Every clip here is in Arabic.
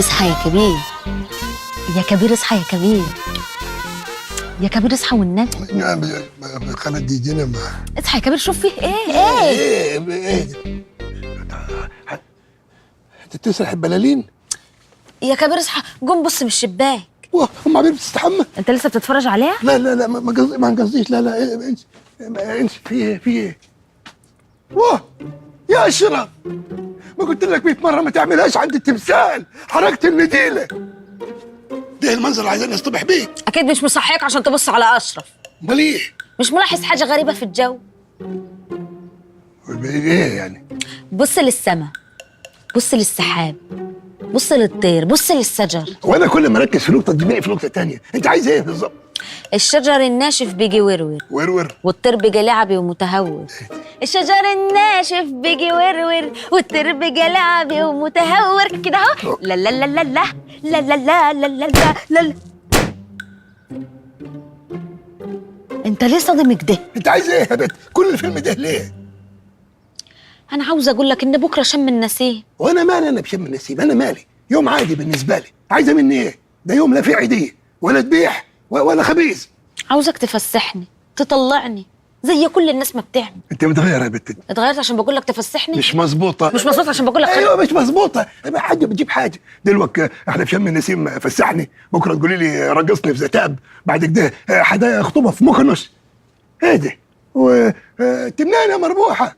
اصحى يا كبير، يا كبير اصحى يا كبير، يا كبير اصحى والنبي. خالد دي جينا ما اصحى يا كبير، شوف فيه ايه. ايه انت بتسرح البلالين؟ يا كبير اصحى، قوم بص من الشباك. واه ام عبير بتستحمى؟ انت لسه بتتفرج عليها؟ لا ما قصديش. لا انت في ايه؟ واه يا اشرف، ما قلت لك 100 مره ما تعملهاش عند التمثال، حركت النديله. ده المنظر اللي عايزين نصطبح بيه. اكيد مش مصحيك عشان تبص على اشرف. امال ايه؟ مش ملاحظ حاجه غريبه في الجو؟ ايه يعني؟ بص للسما، بص للسحاب، بص للطير، بص للشجر. وانا كل ما اركز في نقطه تجيبني في نقطه تانية. انت عايز ايه بالظبط؟ الشجر الناشف بيجي ورور، ورور، والطير بيجي لعبي ومتهور. الشجر الناشف بيجي ورور، والطير بيجي لعبي ومتهور. كده اهو. لا لا لا لا لا لا لا لا لا لا لا لا. انت ليه صادم كده؟ انت عايز ايه يا بت؟ كل الفيلم ده ليه؟ انا عاوزه اقول لك ان بكره شم النسيم. وانا مالي انا بشم النسيم؟ انا مالي؟ يوم عادي بالنسبه لي. عايزه مني ايه؟ ده يوم لا فيه عيديه ولا ذبيح ولا خبيث. عاوزك تفسحني، تطلعني زي كل الناس ما بتعمل. انت متغيره يا بت. اتغيرت عشان بقول لك تفسحني؟ مش مظبوطه. مش مبسوط عشان بقول لك ايوه مش مظبوطه. حاجه بتجيب حاجه. دلوقتي احنا في شم النسيم فسحني، بكره تقولي لي رقصني في زتاب، بعد كده حدايا خطوبه في مكنس. ايه ده؟ وتمنانه مربوحه.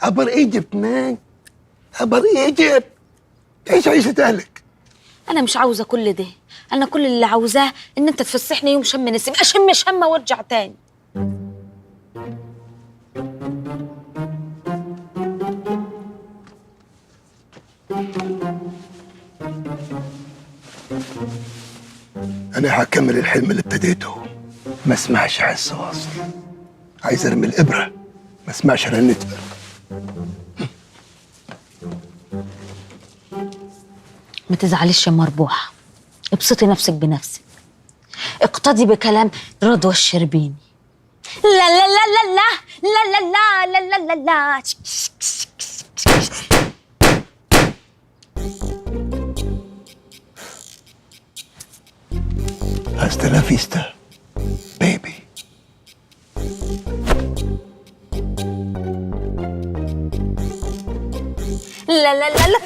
ابر ايجيبت مان، ابر ايجيبت. عيش عيشه اهلك. انا مش عاوزه كل ده، انا كل اللي عاوزاه ان انت تفسحني يوم شم نسيم، اشم شمه وارجع تاني. انا هكمل الحلم اللي ابتديته، ما اسمعش حس واصل. عايز ارمي الابره، ما اسمعش رنتها. ما تزعليش يا مربوحه، ابسطي نفسك بنفسك، اقتدي بكلام رضوى الشربيني. لا لا لا لا لا لا لا لا لا لا لا. هاستا لا فيستا بيبي. لا لا لا لا